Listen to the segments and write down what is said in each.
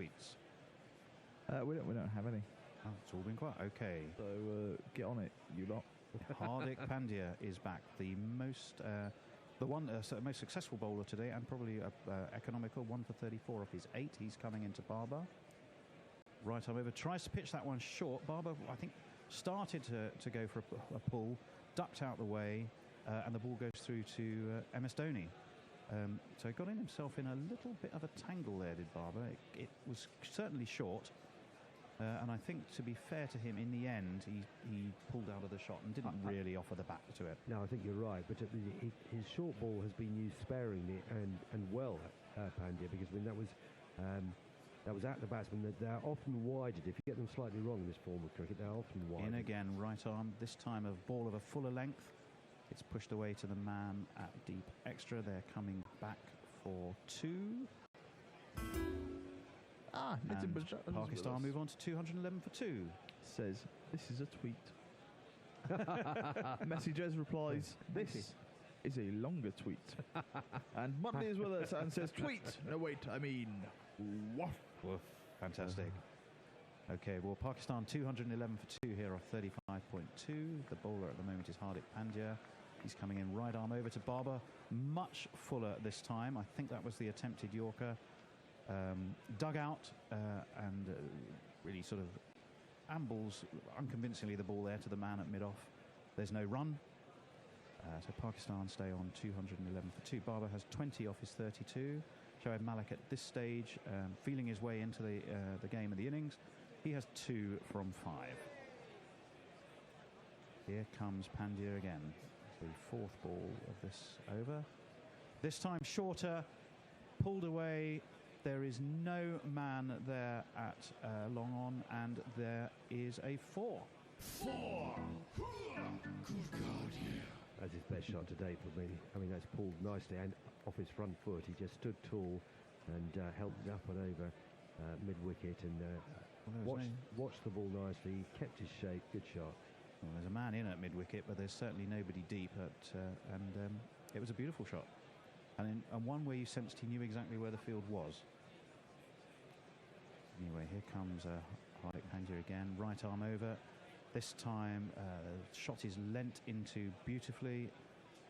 tweets? We don't have any. Oh, it's all been quiet. Okay. So get on it, you lot. Hardik Pandya is back, the most most successful bowler today, and probably economical. 1 for 34 off his 8. He's coming into Barber. Right arm over, tries to pitch that one short. Barber, I think, started to go for a pull, ducked out the way, and the ball goes through to MS Dhoni. So he got in himself in a little bit of a tangle there, did Barber. It was certainly short. And I think, to be fair to him, in the end, he pulled out of the shot and didn't really offer the bat to it. No, I think you're right. But his short ball has been used sparingly and well at Pandya, because that was at the batsman. They're often wided. If you get them slightly wrong in this form of cricket, they're often wide. In again, right arm. This time a ball of a fuller length. It's pushed away to the man at deep extra. They're coming back for 2. And Pakistan move on to 211 for 2. Says, this is a tweet. Messengers replies, this is a longer tweet. And Monday is with us and says, tweet. No, wait, I mean, woof. Woof. Fantastic. Okay, well, Pakistan 211 for 2 here off 35.2. The bowler at the moment is Hardik Pandya. He's coming in right arm over to Barber. Much fuller this time. I think that was the attempted Yorker. Dug out and really sort of ambles unconvincingly the ball there to the man at mid-off. There's no run. So Pakistan stay on 211 for 2. Barber has 20 off his 32. Shoaib Malik at this stage, feeling his way into the game and the innings. He has 2 from 5. Here comes Pandya again. The fourth ball of this over. This time shorter, pulled away. There is no man there at long on, and there is a 4. 4! Good God, yeah. That's his best shot to date for me. I mean, that's pulled nicely and off his front foot. He just stood tall and held it up and over mid-wicket and watched the ball nicely. He kept his shape. Good shot. Well, there's a man in at mid-wicket, but there's certainly nobody deep and it was a beautiful shot. And one where you sensed he knew exactly where the field was. Anyway, here comes Hardik Pandya again, right arm over. This time, the shot is lent into beautifully,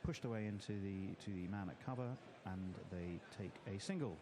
pushed away into the man at cover, and they take a single.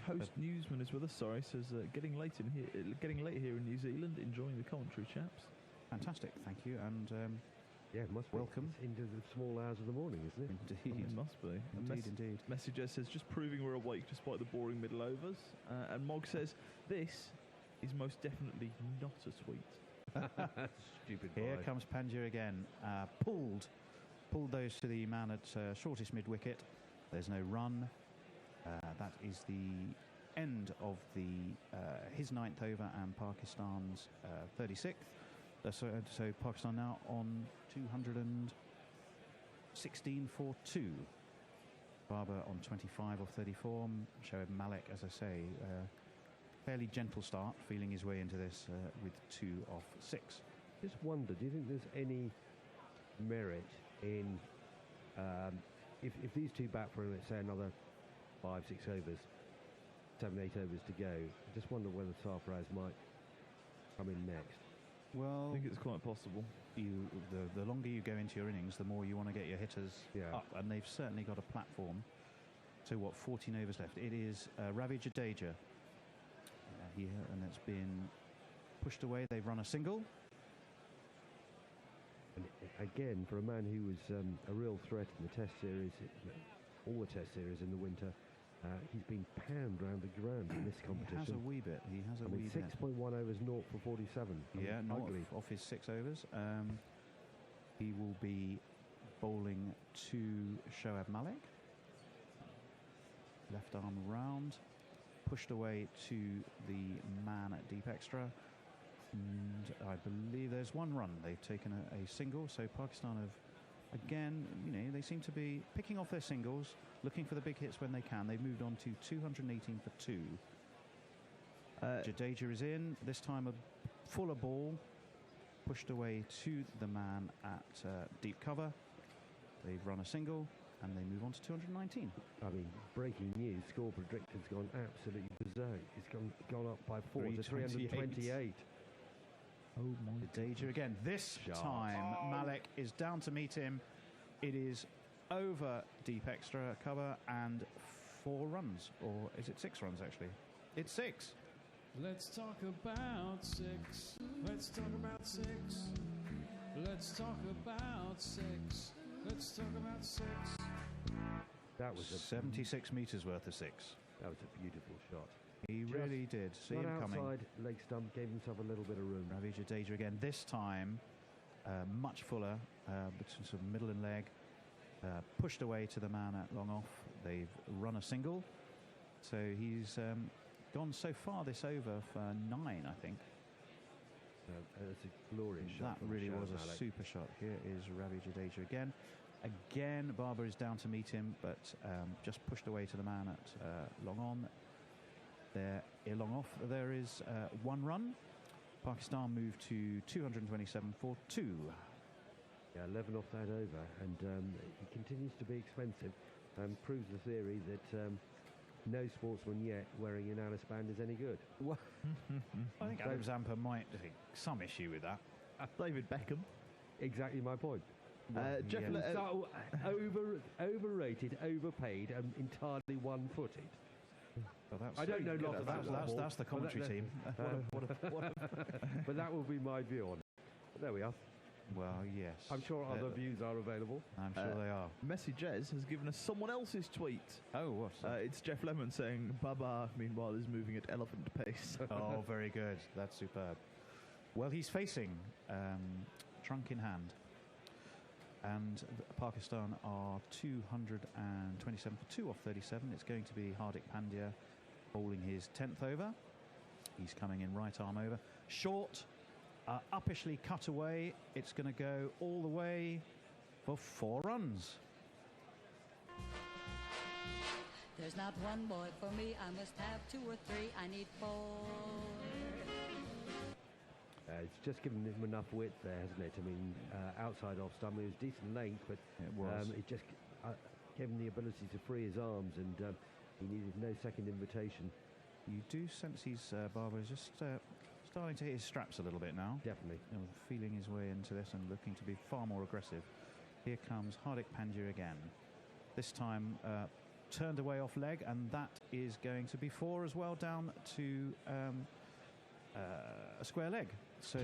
Coast Newsman is with us. Sorry, says getting late here in New Zealand. Enjoying the commentary, chaps. Fantastic, thank you, and yeah, it must be. Welcome. It's into the small hours of the morning, isn't it? Indeed. It must be. Indeed. Messenger says, just proving we're awake despite the boring middle overs. And Mog says, this is most definitely not a tweet. Stupid. Here comes Pandya again. Pulled those to the man at shortest mid-wicket. There's no run. That is the end of his 9th over and Pakistan's 36th. So Pakistan now on 216 for 2. Barber on 25 of 34. Shoaib Malik, as I say, fairly gentle start, feeling his way into this with 2 off 6. Just wonder, do you think there's any merit in if these two bat for, let's say, another 5-6 overs, 7-8 overs to go? I just wonder whether Sarfaraz might come in next. Well, I think it's quite possible. The longer you go into your innings, the more you want to get your hitters up, and they've certainly got a platform. So 14 overs left. It is Ravi Jadeja here, and it's been pushed away. They've run a single. And again, for a man who was a real threat in the Test series, all the Test series in the winter, he's been panned round the ground in this competition. He has a wee bit. 6.1 overs, 0 for 47. Yeah, off his 6 overs. He will be bowling to Shoaib Malik. Left arm round, pushed away to the man at deep extra. And I believe there's 1 run. They've taken a single, so Pakistan have, again, they seem to be picking off their singles, looking for the big hits when they can. They've moved on to 218 for 2. Jadeja is in, this time a fuller ball, pushed away to the man at deep cover. They've run a single. and they move on to 219. I mean, breaking news, score predictor's gone absolutely berserk. It's gone up by 4 to 328. Oh my Danger again. This Shot. time, Malek is down to meet him. It is over deep extra cover and 4 runs. Or is it 6 runs, actually? It's 6. Let's talk about 6. Let's talk about 6. Let's talk about 6. Let's talk about 6. That was 76 metres worth of 6. That was a beautiful shot. He Just really did. See him coming. outside leg stump, gave himself a little bit of room. Ravi Jadeja again. This time, much fuller, between sort of middle and leg. Pushed away to the man at long off. They've run a single. So he's gone so far this over for 9, I think. It's a glorious shot. That really was a Malek. super shot. Here is Ravi Jadeja again. Again, Barber is down to meet him, but just pushed away to the man at long on. There, long off, there is 1 run. Pakistan moved to 227 for 2. Yeah, 11 off that over, and he continues to be expensive. Proves the theory that no sportsman yet wearing an Alice band is any good. I think Adam Zampa might take some issue with that. David Beckham. Exactly my point. Jeff yeah. So overrated, overpaid, and entirely one-footed. Well, that's, I don't know lot of football, that's the commentary team. But that will be my view on it. But there we are. Well, yes. I'm sure other views are available. I'm sure they are. Messi Jez has given us someone else's tweet. Oh, what? It's Jeff Lemon saying, Baba, meanwhile, is moving at elephant pace. Oh, very good. That's superb. Well, he's facing trunk in hand. And Pakistan are 227 for 2 off 37. It's going to be Hardik Pandya bowling his 10th over. He's coming in right arm over. Short, uppishly cut away. It's going to go all the way for 4 runs. There's not one boy for me. I must have 2 or 3. I need 4. It's just given him enough width there, hasn't it? I mean, outside off stump, it was decent length, but it just gave him the ability to free his arms, and he needed no second invitation. You do sense he's, Barber is just starting to hit his straps a little bit now. Definitely. You know, feeling his way into this and looking to be far more aggressive. Here comes Hardik Pandya again. This time turned away off leg, and that is going to be 4 as well, down to a square leg. So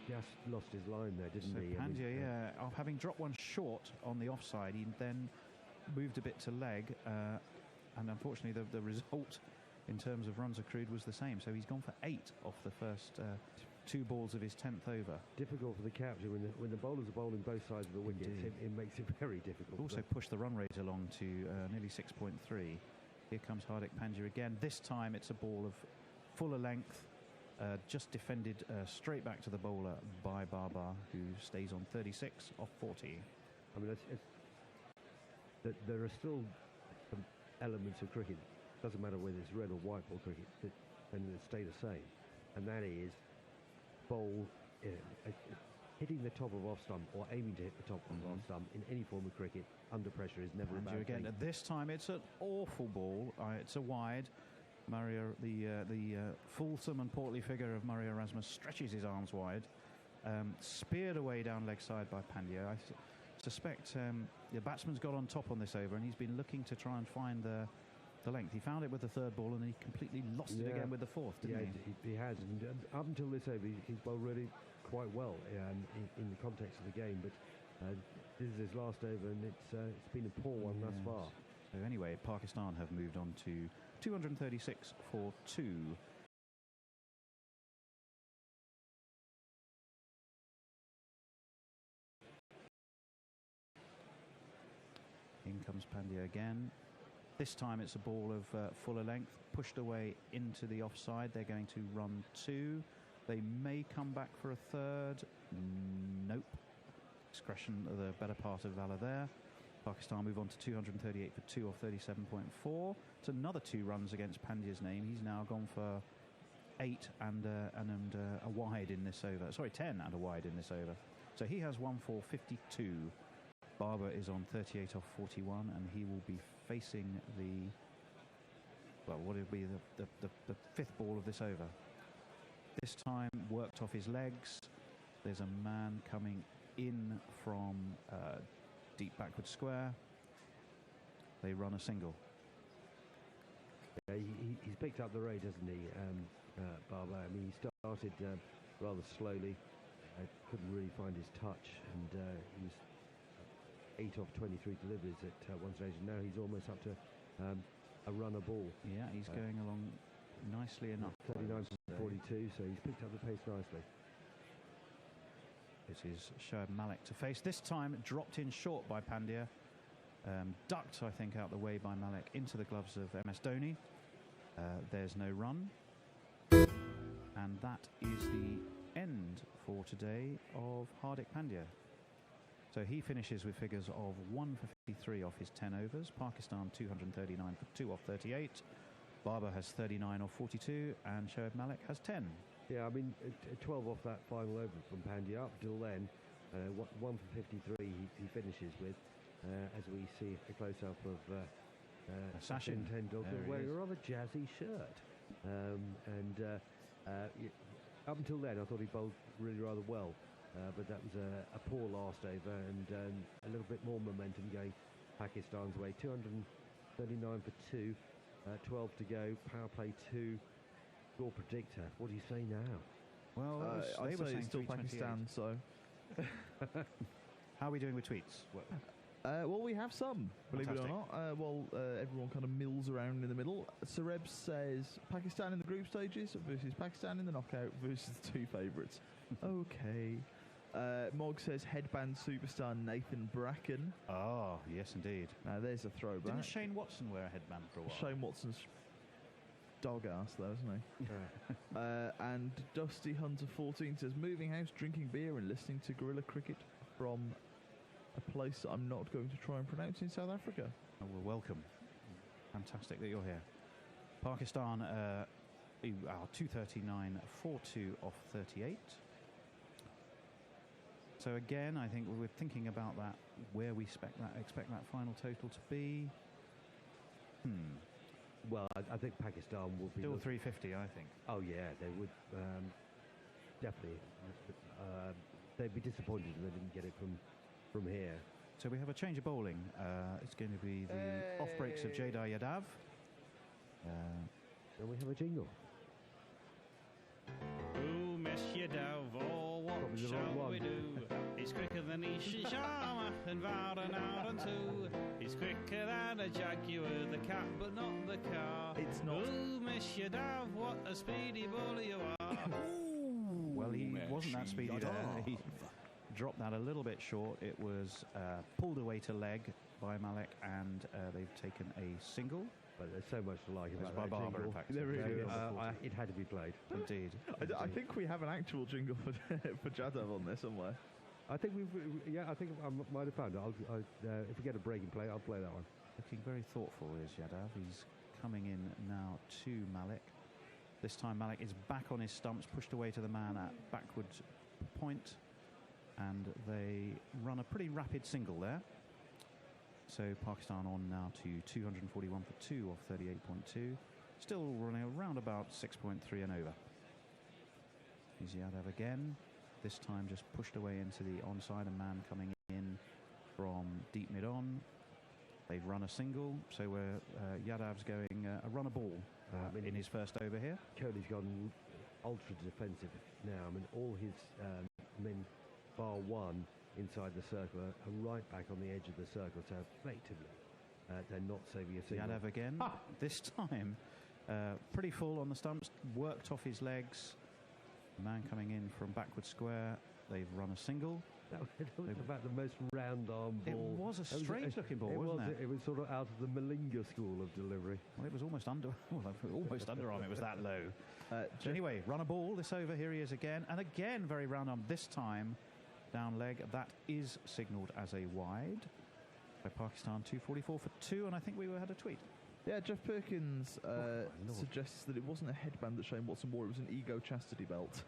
Just lost his line there, didn't he? Pandya, yeah, having dropped one short on the offside, he then moved a bit to leg, and unfortunately the result in terms of runs accrued was the same. So he's gone for 8 off the first 2 balls of his 10th over. Difficult for the captain when the bowlers are bowling both sides of the wicket. It makes it very difficult. Also pushed the run rate along to nearly 6.3. Here comes Hardik Pandya again. This time it's a ball of fuller length, just defended straight back to the bowler by Barbar, who stays on 36 off 40. I mean, there are still some elements of cricket. Doesn't matter whether it's red or white ball cricket, and they stay the same. And that is bowl hitting the top of off stump or aiming to hit the top of off stump in any form of cricket under pressure is never a bad again. thing. This time it's an awful ball. It's a wide. Mario, the fulsome and portly figure of Mario Erasmus stretches his arms wide, speared away down leg side by Pandya. I suspect the batsman's got on top on this over, and he's been looking to try and find the length. He found it with the 3rd ball, and he completely lost it again with the 4th, didn't he? He has. And up until this over, he's bowled really quite well in the context of the game. But this is his last over, and it's been a poor one thus far. So anyway, Pakistan have moved on to 236 for 2. In comes Pandya again. This time it's a ball of fuller length, pushed away into the offside. They're going to run 2. They may come back for a 3rd. Nope. Discretion of the better part of Valor there. Pakistan move on to 238 for 2 off 37.4. It's another 2 runs against Pandya's name. He's now gone for 8 and a wide in this over. Sorry, 10 and a wide in this over. So he has 1 for 52. Barber is on 38 off 41, and he will be facing the, well, what will be the fifth ball of this over. This time worked off his legs. There's a man coming in from deep backward square. They run a single. He's picked up the rate, hasn't he, Barber? I mean, he started rather slowly. Couldn't really find his touch, and he was 8 off 23 deliveries at one stage, and now he's almost up to a runner ball. Yeah, he's going along nicely enough. 39 from 42, so he's picked up the pace nicely. This is Shoaib Malik to face. This time dropped in short by Pandya. Ducked, I think, out the way by Malik into the gloves of MS Dhoni. There's no run. And that is the end for today of Hardik Pandya. So he finishes with figures of 1 for 53 off his 10 overs. Pakistan 239 for 2 off 38. Barber has 39 off 42, and Shoaib Malik has 10. Yeah, I mean, 12 off that final over from Pandya. Up till then, 1 for 53 he finishes with, as we see a close-up of Sachin Tendulkar wearing a rather jazzy shirt. Up until then, I thought he bowled really rather well. But that was a poor last over, and a little bit more momentum going Pakistan's way. 239 for 2, 12 to go, power play 2. Score predictor, what do you say now? Well, I'd say it's still Pakistan, so... How are we doing with tweets? Well, we have some, believe Fantastic. it or not. Everyone kind of mills around in the middle. Sareb says Pakistan in the group stages versus Pakistan in the knockout versus the two favourites. Okay. Mog says headband superstar Nathan Bracken. Oh, yes, indeed. Now, there's a throwback. Didn't Shane Watson wear a headband for a while? Shane Watson's dog ass, though, isn't he? And Dusty Hunter 14 says moving house, drinking beer, and listening to guerrilla cricket from a place that I'm not going to try and pronounce in South Africa. Oh, well, welcome. Fantastic that you're here. Pakistan are 239 for 2 off 38. So again, I think we're thinking about that, where we expect that final total to be. Well, I think Pakistan will be... Still 350, I think. Oh, yeah, they would definitely. They'd be disappointed if they didn't get it from here. So we have a change of bowling. It's going to be the off breaks of Jada Yadav. And we have a jingle. Oh, Miss Yadav, oh, what Probably the shall wrong we one. do? He's quicker than Ishan Sharma and Vardan out and two. He's quicker than a Jaguar, the cat, but not the car. It's not. Oh, Miss Yadav, what a speedy bowler you are. Well, he wasn't that speedy there. He dropped that a little bit short. It was pulled away to leg by Malik, and they've taken a single. But there's so much to like It was about by that Barber, jingle. in fact. There really is. It had to be played. Indeed. I think we have an actual jingle for Jadav on there somewhere. I think I think I might have found it. If we get a breaking play, I'll play that one. Looking very thoughtful is Yadav. He's coming in now to Malik. This time Malik is back on his stumps, pushed away to the man at backward point, and they run a pretty rapid single there. So Pakistan on now to 241 for 2 off 38.2. Still running around about 6.3 and over. Here's Yadav again. This time just pushed away into the onside. A man coming in from deep mid-on. They've run a single, so Yadav's going a run a ball in his first over here. Kohli's gone ultra defensive now. I mean, all his men, bar one, inside the circle are right back on the edge of the circle, so effectively they're not saving a single. Yadav again. This time pretty full on the stumps, worked off his legs. The man coming in from backward square. They've run a single. That was about the most round arm ball. It was a strange looking ball, wasn't it? It was sort of out of the Malinga school of delivery. Well, it was almost almost underarm. It was that low. So anyway, run a ball. This over, here he is again, and again very round arm. This time down leg. That is signalled as a wide. So Pakistan 244 for 2, and I think we had a tweet. Yeah, Jeff Perkins Lord. suggests that it wasn't a headband that Shane Watson wore, it was an ego chastity belt.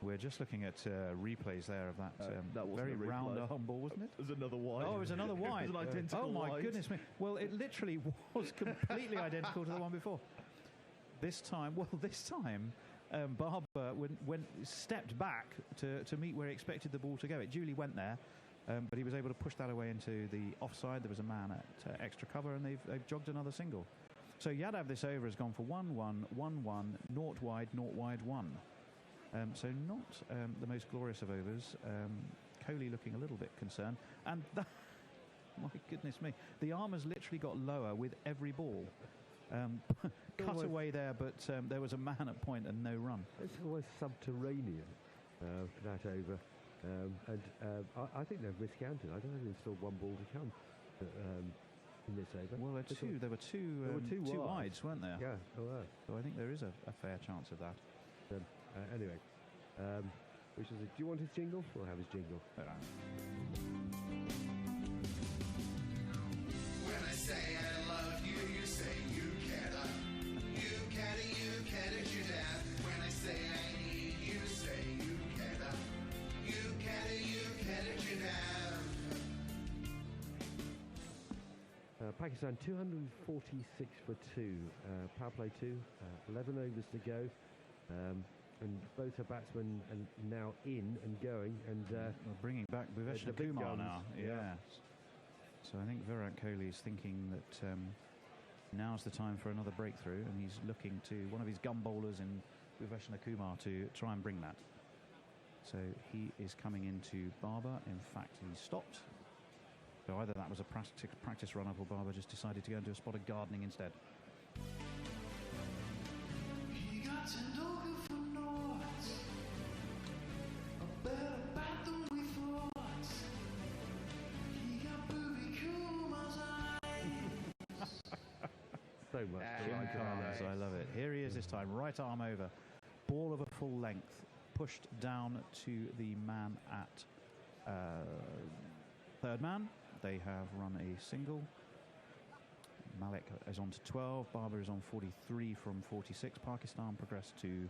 We're just looking at replays there of that, that wasn't very a replay. round arm ball, wasn't it? There's another wide. Oh, it was another wide. It was an identical Oh, my wide. goodness me. Well, it literally was completely identical to the one before. This time, Barber stepped back to meet where he expected the ball to go. It duly went there, but he was able to push that away into the offside. There was a man at extra cover, and they've jogged another single. So Yadav this over has gone for 1-1, 1-1, 0 wide, 0 wide, 1. So not the most glorious of overs. Kohli looking a little bit concerned. And that, my goodness me, the arm has literally got lower with every ball. Cut away there, but there was a man at point and no run. It's almost subterranean, that over. I think they've miscounted. I don't think there's still one ball to come in this over. Well, there were two wides, weren't there? Yeah, there were. So I think there is a fair chance of that. Anyway, do you want his jingle? We'll have his jingle. When I say I love you, you say you can't. You can't, you dad. When I say I need you, say you can't. You can't, you dad. Pakistan 246 for 2. Power play 2. 11 overs to go. And both our batsmen are now in and going. And we're bringing back Bhuvesh the big Kumar guns, now. yeah. So I think Virat Kohli is thinking that now's the time for another breakthrough, and he's looking to one of his gun bowlers in Bhuvesh Kumar to try and bring that. So he is coming into Barber. In fact, he stopped. So either that was a practice run-up, or Barber just decided to go and do a spot of gardening instead. He got to know you for naught. A better bat than we thought. He got Booby Kuma's eyes. so much. Jim Carnes, I love it. Here he is this time, right arm over. Ball of a full length, pushed down to the man at third man. They have run a single. Malik is on to 12. Barber is on 43 from 46. Pakistan progressed to